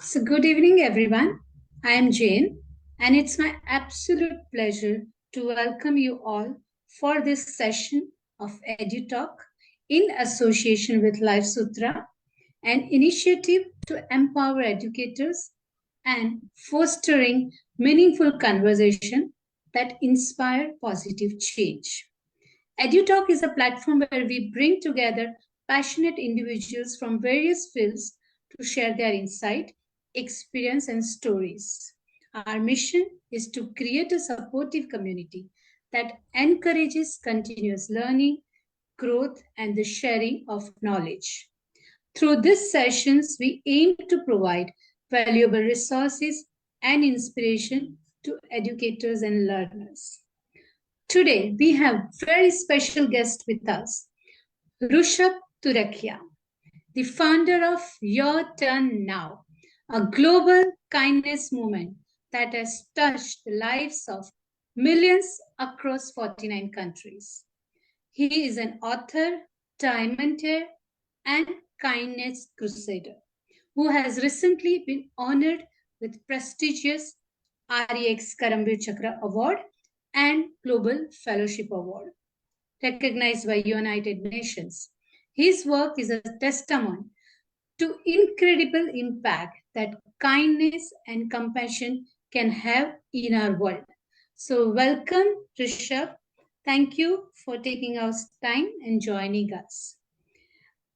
So, good evening, everyone. I am Jane, and it's my absolute pleasure to welcome you all for this session of Edu-Talk in association with Life Sutra, an initiative to empower educators and fostering meaningful conversation that inspire positive change. EduTalk is a platform where we bring together passionate individuals from various fields to share their insight, experience, and stories. Our mission is to create a supportive community that encourages continuous learning, growth, and the sharing of knowledge. Through these sessions, we aim to provide valuable resources and inspiration to educators and learners. Today, we have very special guest with us, Rushabh Turakhia, the founder of Your Turn Now, a global kindness movement that has touched the lives of millions across 49 countries. He is an author, diamantaire, and kindness crusader who has recently been honored with prestigious REX Karambir Chakra Award and Global Fellowship Award, recognized by United Nations. His work is a testament to incredible impact that kindness and compassion can have in our world. So welcome, Rishabh. Thank you for taking our time and joining us.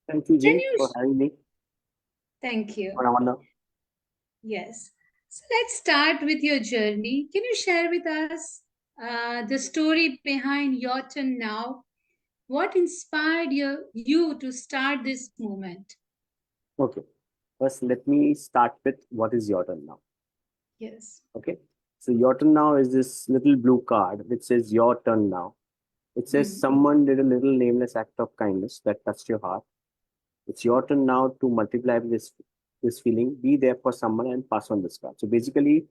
Thank you, Can Jane, you? for having me. Thank you. For honor. Yes. So let's start with your journey. Can you share with us the story behind Your Turn Now? What inspired you to start this movement? Okay. First, let me start with what is your turn now. Yes. Okay. So, your turn now is this little blue card which says your turn now. It says someone did a little nameless act of kindness that touched your heart. It's your turn now to multiply this feeling. Be there for someone and pass on this card. So, basically,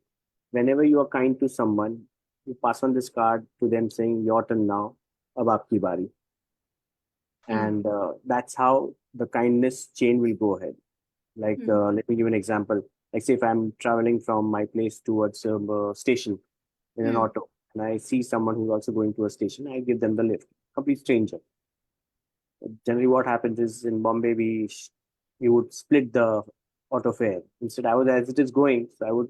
whenever you are kind to someone, you pass on this card to them saying your turn now, ab aapki bari. And that's how the kindness chain will go ahead. Like, let me give an example. Like, say, if I'm traveling from my place towards a station in an auto, and I see someone who's also going to a station, I give them the lift. Complete stranger. Generally, what happens is in Bombay, we would split the auto fare. Instead, I was as it is going, so I would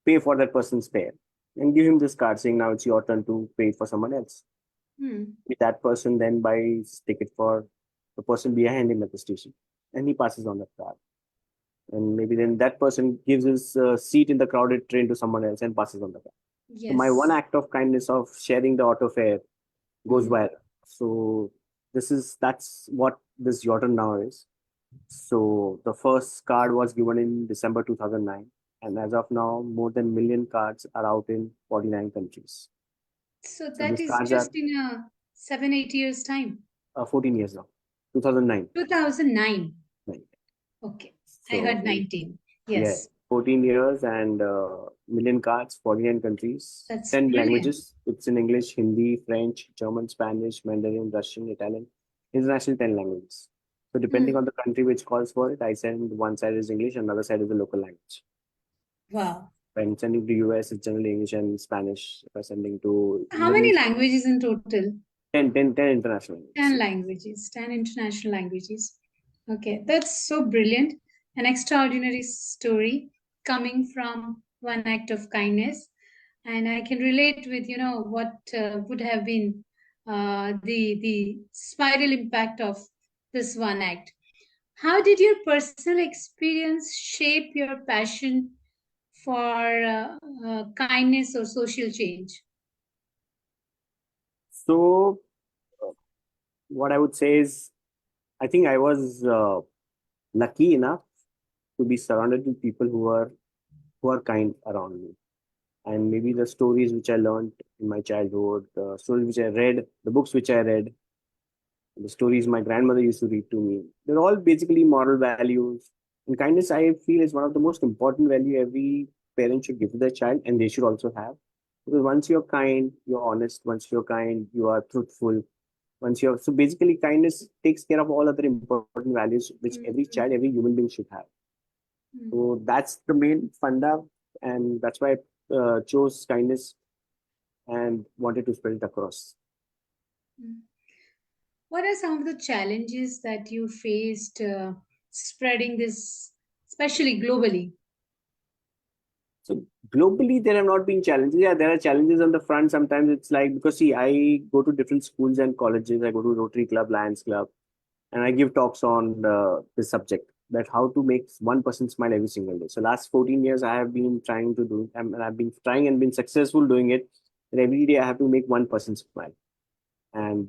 pay for that person's fare and give him this card saying, now it's your turn to pay for someone else. That person then buys ticket for the person behind him at the station, and he passes on that card. And maybe then that person gives his seat in the crowded train to someone else and passes on the card. Yes. So my one act of kindness of sharing the auto fare goes viral. So that's what this Your Turn Now is. So the first card was given in December 2009, and as of now, more than 1 million cards are out in 49 countries. So that is just in a 7-8 years time. 14 years now. 2009. 2009. Right. Okay. So, I heard 19. Yes. Yeah, 14 years and 1 million cards, 49 countries, That's 10 brilliant. languages. It's in English, Hindi, French, German, Spanish, Mandarin, Russian, Italian, international 10 languages. So depending on the country which calls for it, I send one side is English, another side is the local language. Wow. When sending to US, it's generally English and Spanish. If I'm sending to How many languages in total? 10 international languages. 10 languages, 10 international languages. Okay, that's so brilliant. An extraordinary story coming from one act of kindness. And I can relate with, what would have been the spiral impact of this one act. How did your personal experience shape your passion for kindness or social change? So, what I would say is, I think I was lucky enough to be surrounded with people who are kind around me. And maybe the stories which I learned in my childhood, the stories which I read, the books which I read, the stories my grandmother used to read to me, they're all basically moral values. And kindness, I feel, is one of the most important value every parent should give to their child, and they should also have. Because once you're kind, you're honest. Once you're kind, you are truthful. So basically, kindness takes care of all other important values which every child, every human being should have. Mm, So that's the main funda, and that's why I chose kindness and wanted to spread it across. mm. What are some of the challenges that you faced spreading this, especially globally? So globally, there have not been challenges. Yeah, there are challenges on the front. Sometimes it's like, because see, I go to different schools and colleges. I go to Rotary Club, Lions Club, and I give talks on this subject, that how to make one person smile every single day. So last 14 years, I have been trying to do, and I've been trying and been successful doing it. And every day I have to make one person smile, and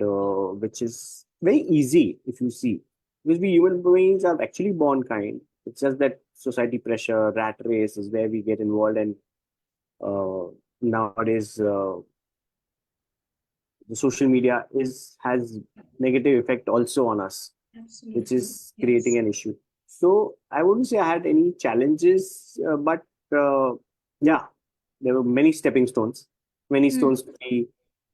which is very easy if you see, because we human beings are actually born kind. It's just that society pressure, rat race is where we get involved, and uh, nowadays the social media is has negative effect also on us, which Absolutely. is creating Yes. an issue. So I wouldn't say I had any challenges, but yeah, there were many stepping stones, many Mm, stones to be,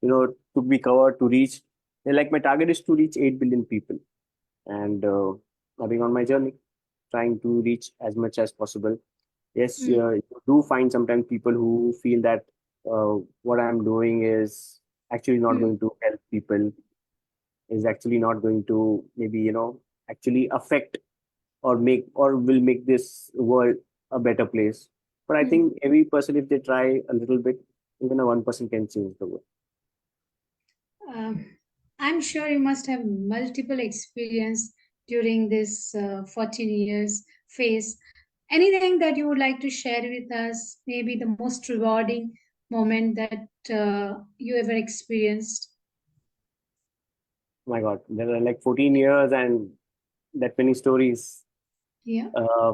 to be covered to reach. And like my target is to reach 8 billion people, and I've been on my journey, trying to reach as much as possible. Yes, mm, you do find sometimes people who feel that what I'm doing is actually not mm, going to help people, is actually not going to maybe actually affect or make or will make this world a better place. But I mm. think every person, if they try a little bit, even a one person can change the world. Um, I'm sure you must have multiple experience during this 14 years phase. Anything that you would like to share with us? Maybe the most rewarding moment that you ever experienced? Oh my God, there are like 14 years and that many stories. Yeah. Uh,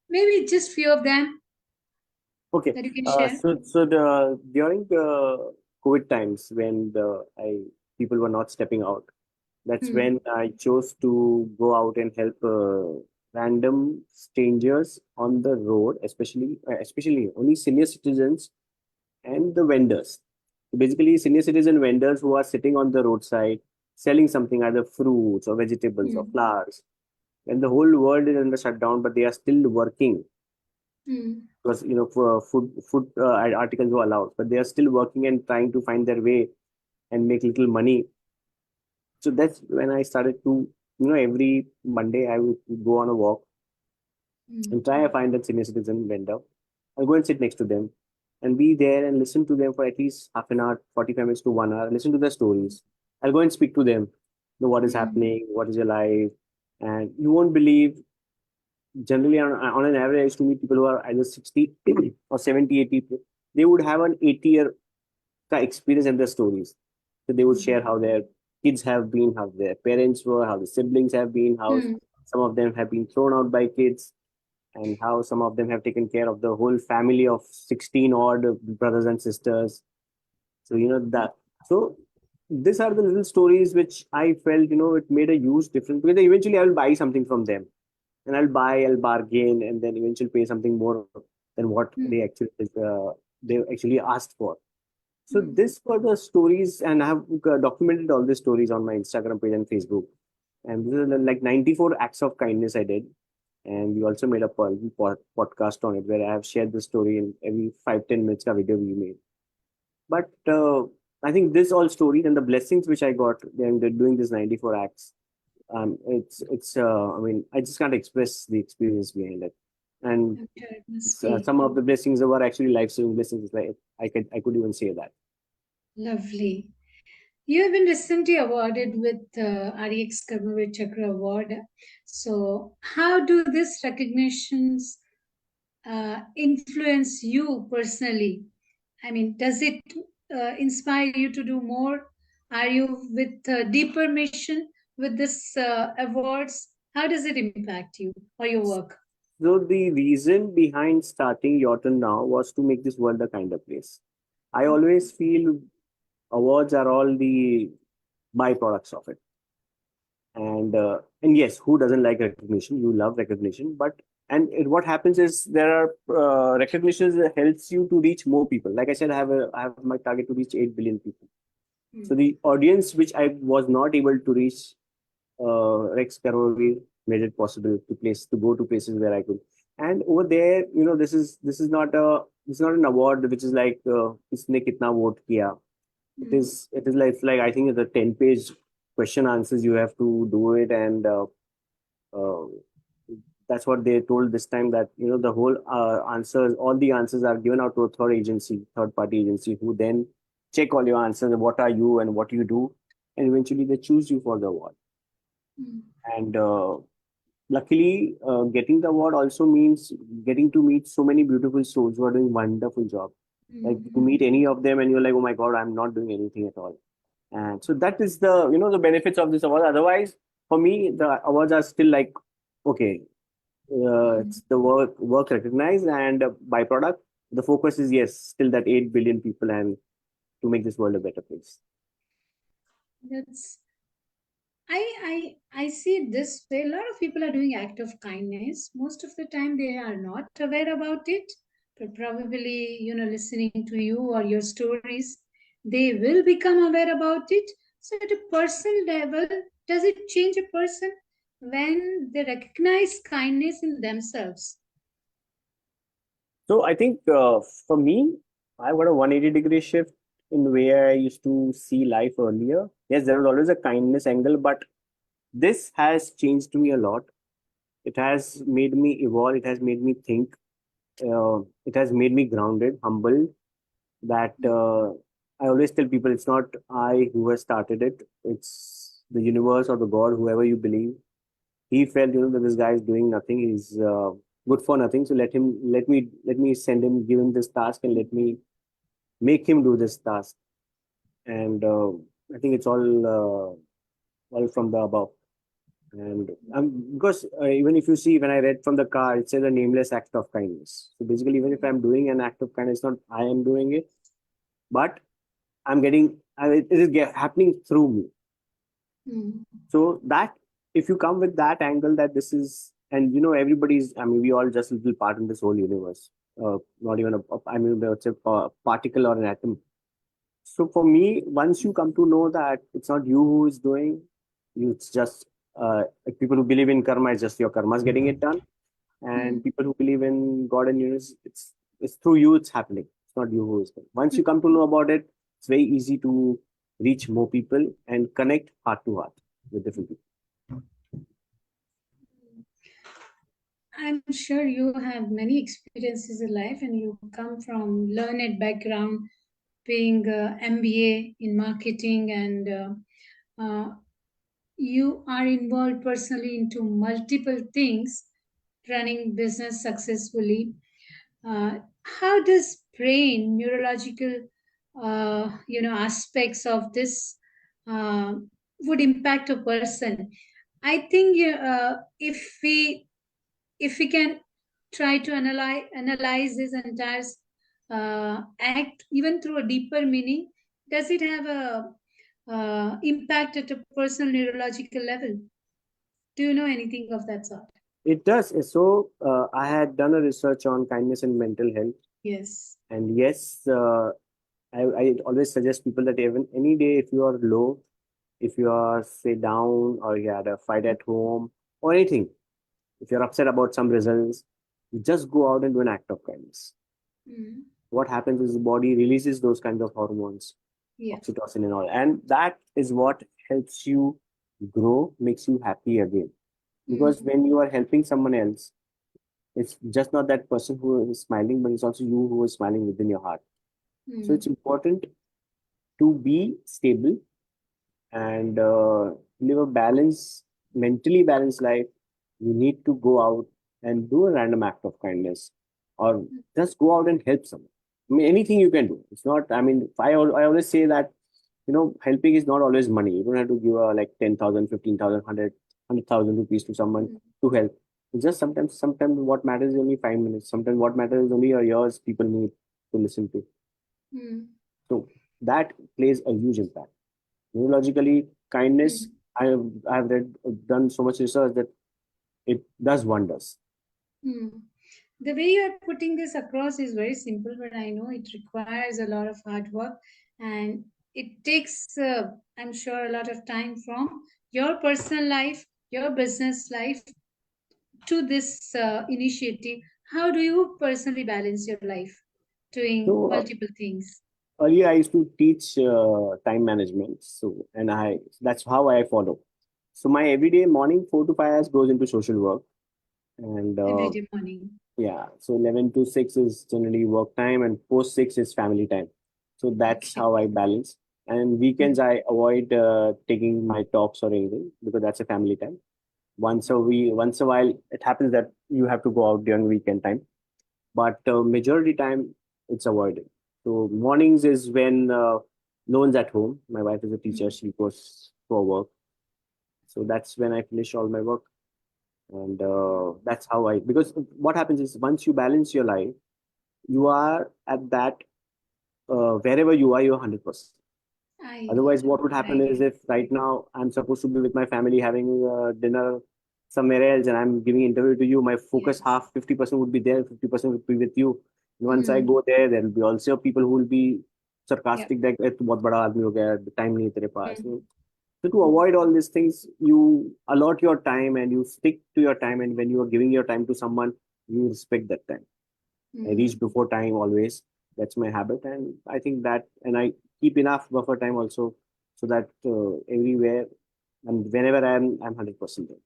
Maybe just few of them okay, that you can share. so during the COVID times when the I people were not stepping out, that's Hmm. when I chose to go out and help random strangers on the road, especially only senior citizens and the vendors. Basically, senior citizen vendors who are sitting on the roadside selling something, either fruits or vegetables or Hmm. flowers. When the whole world is under shutdown, but they are still working, Hmm. because for food articles were allowed, but they are still working and trying to find their way and make little money. So that's when I started to, every Monday I would go on a walk Hmm. and try to find that senior citizen vendor. I'll go and sit next to them and be there and listen to them for at least half an hour, 45 minutes to 1 hour, listen to their stories. I'll go and speak to them, know what is Hmm. happening, what is your life. And you won't believe, generally on an average, I used to meet people who are either 60 or 70, 80 people. They would have an 80-year experience and their stories. So they would Hmm. share how their kids have been, how their parents were, how the siblings have been, how Hmm. some of them have been thrown out by kids, and how some of them have taken care of the whole family of 16 odd brothers and sisters. So, that. So, these are the little stories which I felt, it made a huge difference, because eventually I will buy something from them, and I'll bargain, and then eventually pay something more than what Hmm. they actually asked for. So Hmm. this were the stories, and I have documented all these stories on my Instagram page and Facebook. And this is like 94 acts of kindness I did, and we also made a podcast on it, where I have shared the story in every 5-10 minutes ka video we made. But I think this all stories and the blessings which I got during doing this 94 acts, it's I mean, I just can't express the experience behind it. And I'm sure it must be some of the blessings were actually life-saving blessings. Like I could even say that. lovely. You have been recently awarded with REX Karmavir Chakra Award. So, how do these recognitions influence you personally? I mean, does it inspire you to do more? Are you with deeper mission with this awards? How does it impact you or your work? So the reason behind starting Your Turn Now was to make this world a kinder place. I always feel awards are all the byproducts of it. And yes, who doesn't like recognition? You love recognition, but what happens is there are recognitions that helps you to reach more people. Like I said, I have my target to reach 8 billion people. So Hmm. the audience which I was not able to reach, Rex Karovi made it possible to go to places where I could. And over there, this is not a this is not an award which is like किसने कितना vote किया. It is like I think the 10-page question answers you have to do it, and uh, that's what they told this time, that the whole answers, all the answers are given out to a third party agency, who then check all your answers, what are you and what you do, and eventually they choose you for the award. And luckily, getting the award also means getting to meet so many beautiful souls who are doing wonderful job. Like you meet any of them and you're like, oh my god, I'm not doing anything at all. And so that is the benefits of this award. Otherwise, for me, the awards are still like, okay, it's the work recognized, and byproduct. The focus is, yes, still that 8 billion people, and to make this world a better place. That's I see it this way. A lot of people are doing act of kindness. Most of the time they are not aware about it, but probably, listening to you or your stories, they will become aware about it. So at a personal level, does it change a person when they recognize kindness in themselves? So I think for me, I got a 180-degree shift in where I used to see life earlier. Yes, there was always a kindness angle, but this has changed me a lot. It has made me evolve. It has made me think. It has made me grounded, humble. That I always tell people, it's not I who has started it. It's the universe or the God, whoever you believe. He felt, that this guy is doing nothing. He's good for nothing. So let me send him, give him this task, and let me make him do this task. And I think it's all from the above. And because even if you see, when I read from the card, it says a nameless act of kindness. So basically, even if I'm doing an act of kindness, not I am doing it, but it is happening through me. So that, if you come with that angle, that this is, and everybody's, I mean, we all just a little part in this whole universe. Not even I mean, it's a particle or an atom. So for me, once you come to know that it's not you who is doing, it's just like people who believe in karma, it's just your karma is getting it done. And people who believe in God and universe, it's through you, it's happening. It's not you who is doing. Once you come to know about it, it's very easy to reach more people and connect heart to heart with different people. I'm sure you have many experiences in life and you come from learned background, being MBA in marketing, and you are involved personally into multiple things, running business successfully. How does brain neurological aspects of this uh, would impact a person? I think if we can try to analyze this entire act even through a deeper meaning, does it have a impact at a personal neurological level? Do you know anything of that sort? It does. So I had done a research on kindness and mental health. Yes. And yes, I always suggest people that even any day, if you are low, if you are, say, down, or you had a fight at home, or anything, if you're upset about some results, you just go out and do an act of kindness. What happens is the body releases those kinds of hormones, Yeah. oxytocin and all, and that is what helps you grow, makes you happy again. Because when you are helping someone else, it's just not that person who is smiling, but it's also you who is smiling within your heart. So it's important to be stable and live a balanced, mentally balanced life. You need to go out and do a random act of kindness, or just go out and help someone. I mean, anything you can do. It's not, I mean, I always say that, helping is not always money. You don't have to give like 10,000, 15,000, 100,000 rupees to someone to help. It's just sometimes what matters is only 5 minutes. Sometimes what matters is only a years people need to listen to. So that plays a huge impact. Neurologically, kindness, I have done so much research that it does wonders. The way you are putting this across is very simple, but I know it requires a lot of hard work, and it takes, I'm sure, a lot of time from your personal life, your business life, to this initiative, how do you personally balance your life doing So multiple things? earlier I used to teach time management. So and that's how I follow. So my everyday morning 4 to 5 hours goes into social work, and Every day morning. yeah, so 11 to 6 is generally work time, and post 6 is family time. So that's Okay. how I balance. And weekends I avoid taking my talks or anything because that's a family time. Once a while, it happens that you have to go out during weekend time, but majority time it's avoided. So mornings is when no one's at home. My wife is a teacher; she goes for work, so that's when I finish all my work, and that's how I. Because what happens is once you balance your life, you are at that wherever you are, you're 100%. I Otherwise, what would happen I is if right now I'm supposed to be with my family having dinner somewhere else and I'm giving interview to you, my focus yes. half 50% would be there, 50% would be with you. And once I Hmm. go there, there'll be also people who will be Yep. sarcastic that "Eh, तू बहुत बड़ा आदमी हो गया, the time नहीं है तेरे पास." Hmm. So to Hmm. avoid all these things, you allot your time and you stick to your time. And when you are giving your time to someone, you respect that time. I reach Hmm. before time always. That's my habit, and I think that, and I keep enough buffer time also, so that everywhere and whenever I'm 100% there.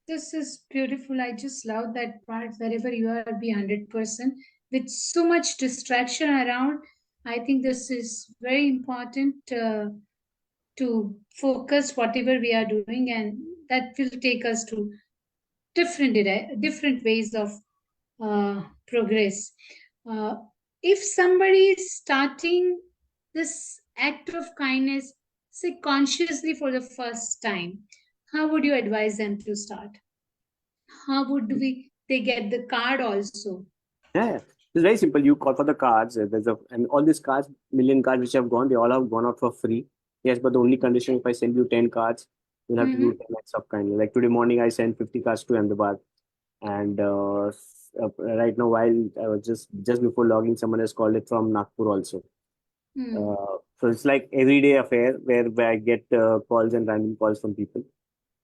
This is beautiful. I just love that part. Wherever you are, be 100%. With so much distraction around, I think this is very important to focus whatever we are doing, and that will take us to different ways of progress. Uh, if somebody is starting this act of kindness, say consciously for the first time, how would you advise them to start? How would we they get the card also? Yeah, yeah. It's very simple. You call for the cards. There's a and all these cards, million cards which have gone, they all have gone out for free. Yes, but the only condition Okay. if I send you 10 cards, you'll have to do Mm-hmm. 10 acts of kindness. Like today morning, I sent 50 cards to Ahmedabad, and right now while I was just before logging, someone has called it from Nagpur also. Mm. So it's like everyday affair where I get calls and random calls from people.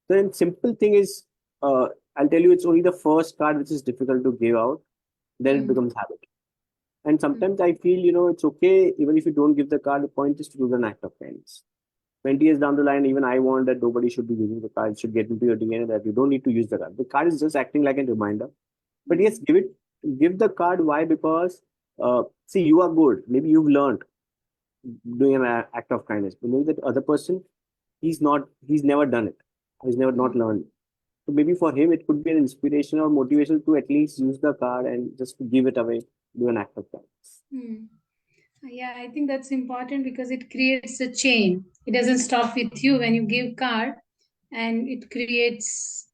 So then simple thing is, I'll tell you, it's only the first card which is difficult to give out. Then it Mm. becomes habit. And Mm. sometimes I feel, it's okay even if you don't give the card. The point is to do an act of kindness. 20 years down the line, even I want that nobody should be using the card. It should get into your DNA that you don't need to use the card. The card is just acting like a reminder. But yes, Mm. give the card. Why? Because see, you are good. Maybe you've learned doing an act of kindness. But maybe that other person, he's never done it. He's never not Mm. learned. So maybe for him, it could be an inspiration or motivation to at least use the card and just to give it away, do an act of kindness. Mm. Yeah, I think that's important because it creates a chain. It doesn't stop with you when you give card, and it creates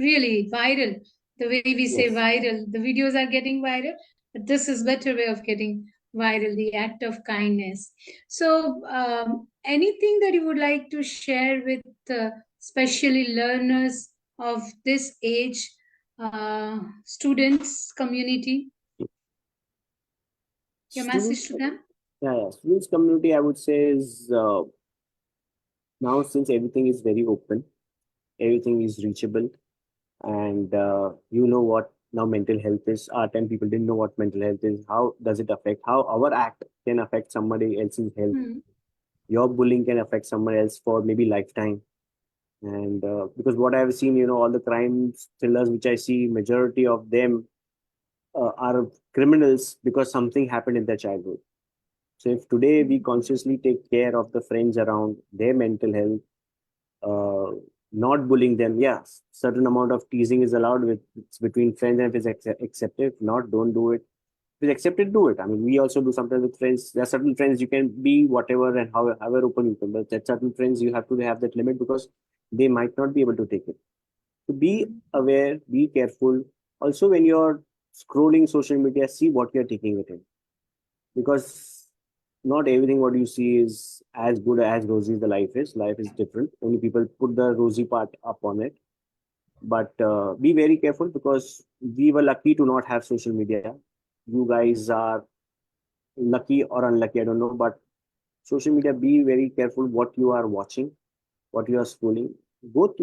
really viral. The way we say Yes. viral, the videos are getting viral, but this is better way of getting viral, the act of kindness. So anything that you would like to share with especially learners of this age, students community, your Students, message to them? yeah, yeah. Students community, I would say, is now since everything is very open, everything is reachable, and you know what now mental health is. Our time people didn't know what mental health is. How does it affect? How our act can affect somebody else's health. Hmm. Your bullying can affect someone else for maybe lifetime. And because what I've seen, all the crime thrillers which I see, majority of them are criminals because something happened in their childhood. So if today we consciously take care of the friends around their mental health, not bullying them, yes, certain amount of teasing is allowed with it's between friends, and if it's accepted, if not, don't do it. If it's accepted, do it. I mean, we also do sometimes with friends. There are certain friends you can be whatever and however open you can, but there are certain friends you have to have that limit because they might not be able to take it. So be Hmm. aware, be careful. Also, when you're scrolling social media, see what you're taking it in, because not everything what you see is as good as rosy the life is. Life is different. Only people put the rosy part up on it. But be very careful because we were lucky to not have social media. You guys are lucky or unlucky, I don't know. But social media, be very careful what you are watching, what you are scrolling. Go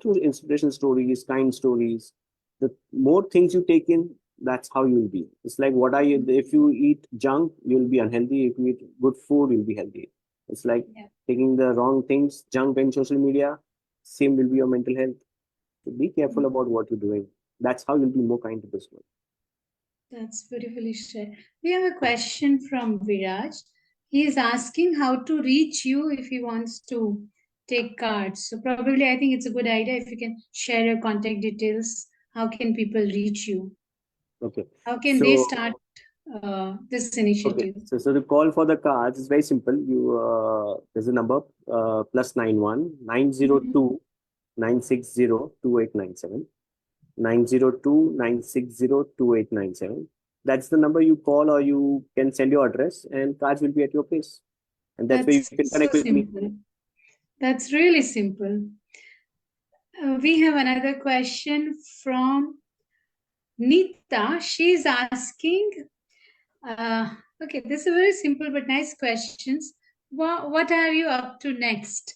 through inspiration stories, kind stories. The more things you take in, that's how you'll be. It's like what are you? If you eat junk, you'll be unhealthy. If you eat good food, you'll be healthy. It's like Yeah. taking the wrong things, junk and social media. Same will be your mental health. So be careful Mm. about what you're doing. That's how you'll be more kind to this world. That's beautifully said. We have a question from Viraj. He is asking how to reach you if he wants to take cards. So probably I think it's a good idea if you can share your contact details. How can people reach you? Okay. How can they So start this okay. initiative? So the call for the cards is very simple. You there's a number plus 91 902 960 2897. 902 960 2897. That's the number you call, or you can send your address, and cards will be at your place. And that's where you That's can so connect with me. simple. That's really simple. We have another question from Nita. She's asking, uh, okay, this is very simple but nice questions. What are you up to next?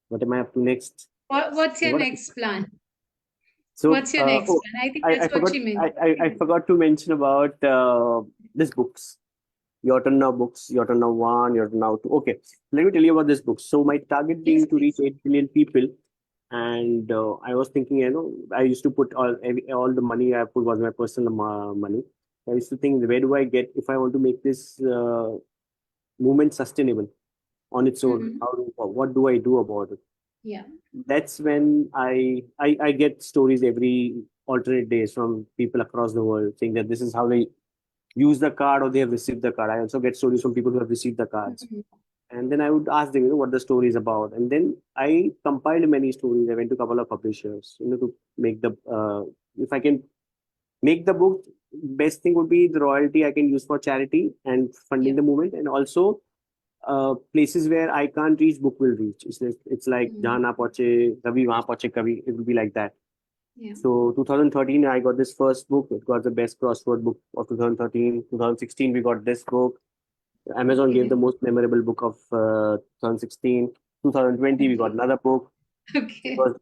What am I up to next? What's your What? next plan? So, What's your next plan? I think I that's what forgot. she meant. I forgot to mention about this books. Your turn now books. Your turn now one. Your turn now two. Okay, let me tell you about this book. So my target Yes, being to reach please. 8 billion people, and I was thinking, I used to put all the money I put was my personal money. I used to think, where do I get if I want to make this movement sustainable on its own? Mhm. What do I do about it? Yeah. That's when I get stories every alternate days from people across the world saying that this is how they use the card or they have received the card. I also get stories from people who have received the cards. Mhm. And then I would ask them, what the story is about. And then I compiled many stories. I went to a couple of publishers, to make if I can make the book, best thing would be the royalty I can use for charity and funding Yeah. the movement. And also places where I can't reach, book will reach. It's like Mhm. jahan na pahuche, kabhi wahan pahuche kabhi. It will be like that. Yeah. So 2013, I got this first book. It got the best crossword book of 2013. 2016, we got this book. Amazon gave the Okay. most memorable book of 2016. 2020, we got Okay. another book. It Okay. was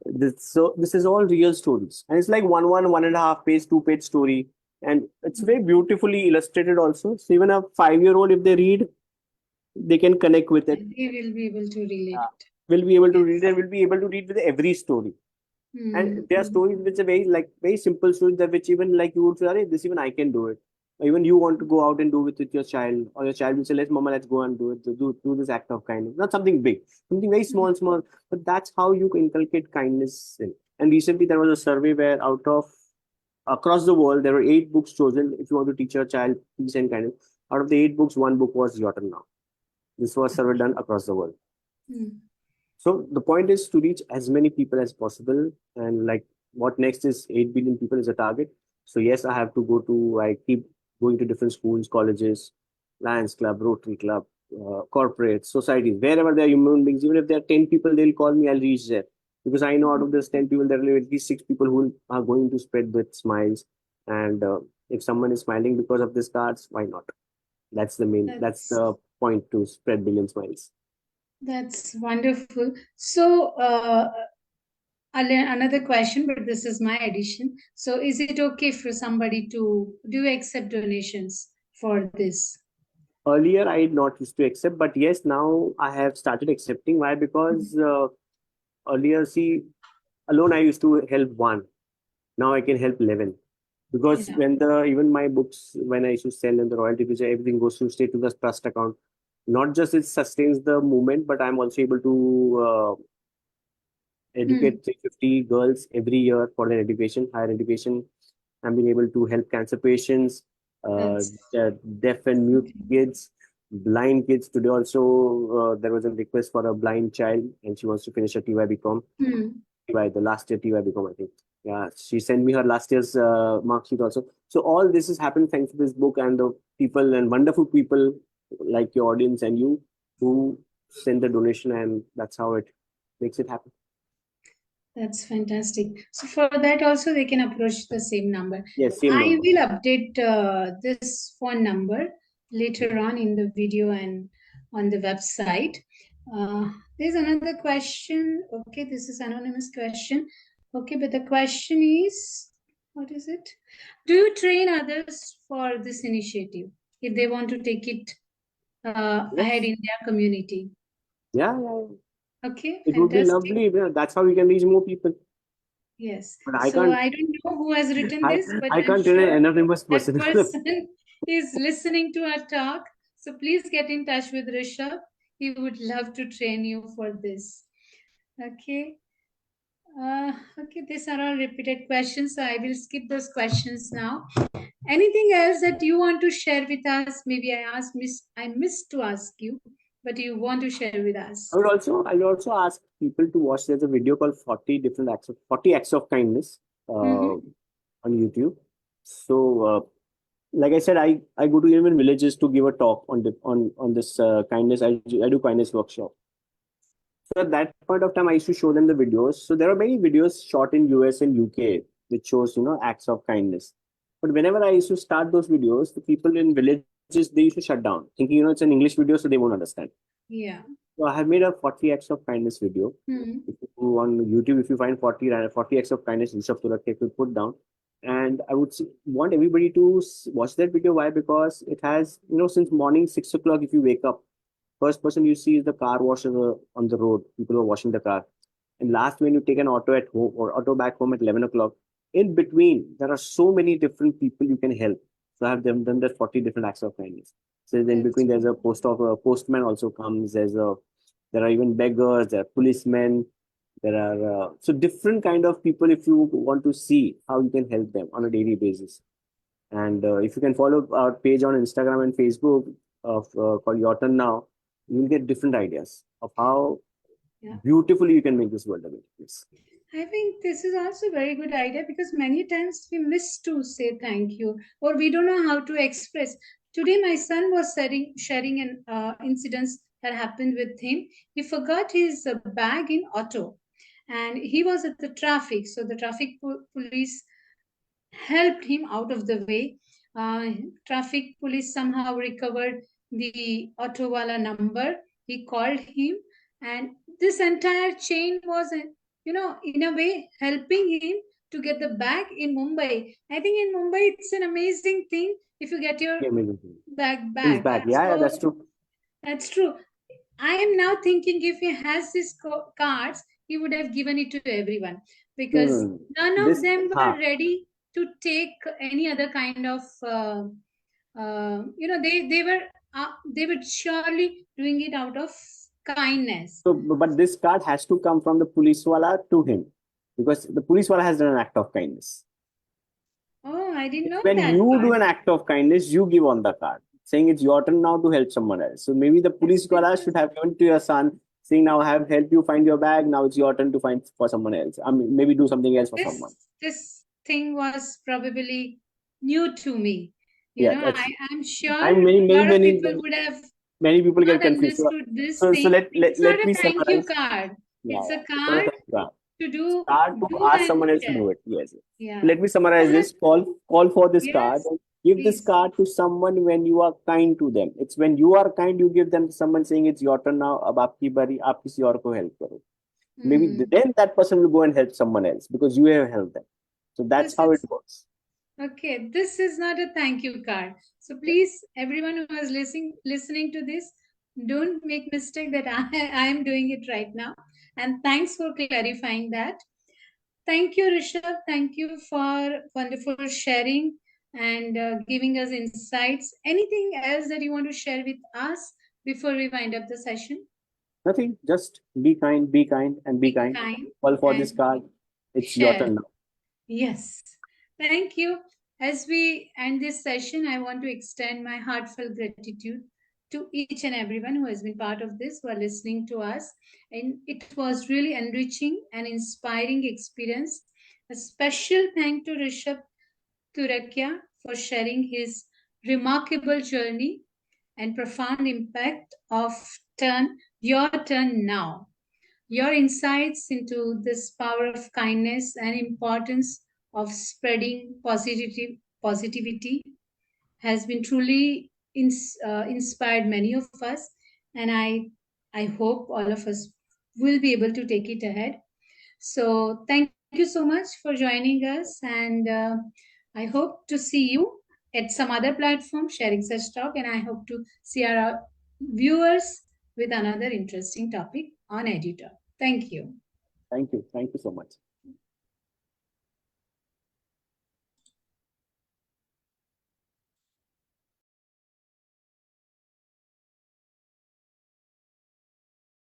this is all real stories, and it's like one and a half page, 2 page story, and it's very beautifully illustrated also. So even a 5 year old, if they read, they can connect with it. And they will be able to relate. Will be able to read Yes. and will be able to read with every story. And there are Mm-hmm. stories which are very simple stories that which even like you would say, "Arey, this even I can do it." Or even you want to go out and do it with your child, or your child will say, "Let's, mama, let's go and do it. Do this act of kindness." Not something big, something very small, small. But that's how you inculcate kindness in. And recently there was a survey where out of across the world there were 8 books chosen if you want to teach your child peace and kindness. Out of the 8 books, one book was your turn now. This was survey done across the world. Mm-hmm. So the point is to reach as many people as possible. And like what next is 8 billion people is a target. So yes, I keep going to different schools, colleges, Lions Club, Rotary Club, corporates, societies, wherever there are human beings, even if there are 10 people, they'll call me, I'll reach there. Because I know out of those 10 people, there will be at least 6 people who are going to spread with smiles. And if someone is smiling because of these cards, why not? That's That's the point, to spread billion smiles. that's wonderful. So, another question, but this is my addition. So, is it okay for somebody to do you accept donations for this? Earlier I not used to accept, but yes, now I have started accepting. Why? Because earlier, see, alone I used to help one. Now I can help 11. Because Yeah. when the even my books, when I used to sell in the royalty, which everything goes to straight to the trust account. Not just it sustains the movement, but I'm also able to Hmm. educate 350 girls every year for their education, higher education. I'm being able to help cancer patients, uh, That's deaf and mute kids, blind kids. Today also, there was a request for a blind child, and she wants to finish her TY BCom. hmm. TY, the last year TY BCom, I think. Yeah, she sent me her last year's mark sheet also. So all this has happened thanks to this book and the people and wonderful people like your audience and you who send the donation, and that's how it makes it happen. That's fantastic. So for that also they can approach the same number. Yes, same I number. will update this phone number later on in the video and on the website. There's another question. Okay, this is anonymous question. Okay, but the question is, what is it? Do you train others for this initiative if they want to take it ahead Yes. in their community? Yeah, yeah, yeah. Okay, It would be fantastic. lovely. Yeah, that's how we can reach more people. Yes. But I So can't. I don't know who has written I this, but I I'm can't train an sure anonymous that person. person is listening to our talk. So please get in touch with Rishabh. He would love to train you for this. Okay. Okay, these are all repeated questions, so I will skip those questions now. Anything else that you want to share with us? Maybe I missed to ask you, but you want to share with us. I will also ask people to watch. There's a video called 40 acts of kindness Mm-hmm. on YouTube. So, like I said, I go to even villages to give a talk on this kindness. I do kindness workshop. So at that point of time, I used to show them the videos. So there are many videos shot in US and UK which shows acts of kindness. But whenever I used to start those videos, the people in villages they used to shut down, thinking it's an English video, so they won't understand. Yeah. So I have made a 40 acts of kindness video. Hmm. If you go on YouTube, if you find 40 acts of kindness, Rushabh Turakhia will put down. And I would want everybody to watch that video. Why? Because it has, since morning 6 o'clock, if you wake up, first person you see is the car washer on the road. People are washing the car. And last, when you take an auto at home or auto back home at 11 o'clock, in between, there are so many different people you can help. So I have done that 40 different acts of kindness. So in That's between, there's a postman also comes. There are even beggars, there are policemen, there are so different kind of people if you want to see how you can help them on a daily basis. And if you can follow our page on Instagram and Facebook of called Your Turn Now, you will get different ideas of how yeah. beautifully you can make this world a better place. I think this is also a very good idea because many times we miss to say thank you or we don't know how to express. Today, my son was sharing an incidents that happened with him. He forgot his bag in auto, and he was at the traffic. So the police helped him out of the way. Uh, Traffic police somehow recovered the Autowala number. He called him, and this entire chain was, in a way, helping him to get the bag in Mumbai. I think in Mumbai it's an amazing thing if you get your Yeah, amazing. bag Please back. back. Yeah, yeah, that's So true. that's true. I am now thinking if he has these cards, he would have given it to everyone No, no, because no. none of This, them were ha, ready to take any other kind of, they were surely doing it out of kindness. so, but this card has to come from the police wala to him because the police wala has done an act of kindness. Oh, I didn't know When that you do part. an act of kindness, you give on the card, saying it's your turn now to help someone else. So maybe the That's police wala should have fantastic. given to your son, saying now I have helped you find your bag. Now it's your turn to find for someone else. I mean, maybe do something else for someone. This thing was probably new to me. Yeah, I that's. am sure I'm many, a many, lot of many, people many, would have many people get not confused. So, understood this so, so thing. let, let, It's not let a me thank you summarize. card. Yeah, It's yeah. a It's not a card thank you. to Start to do ask and someone else to share. do it. Yes. Yes. Yeah. Let me summarize So this. Call for this card yes, and give this please. card to someone when you are kind to them. It's when you are kind, you give them to someone saying it's your turn now. अब आपकी बारी आप किसी और को help करो. Maybe Hmm. then that person will go and help someone else because you have helped them. So that's This how it is works. okay. This is not a thank you card. So please, everyone who is listening to this, don't make mistake that I am doing it right now. And thanks for clarifying that. Thank you, Rishabh. Thank you for wonderful sharing and giving us insights. Anything else that you want to share with us before we wind up the session? Nothing. Just be kind, and be Be kind. kind Call for this and card. It's your share. turn now. Yes. Thank you. As we end this session, I want to extend my heartfelt gratitude to each and everyone who has been part of this, who are listening to us. And it was really enriching and inspiring experience. A special thank to Rishabh Turakhia for sharing his remarkable journey and profound impact of Your Turn Now. Your insights into this power of kindness and importance of spreading positivity has been truly inspired many of us, and I hope all of us will be able to take it ahead. So thank you you so much for joining us, and I hope to see you at some other platform sharing such talk. And I hope to see our viewers with another interesting topic on EduTalk. Thank you. Thank you. Thank you so much.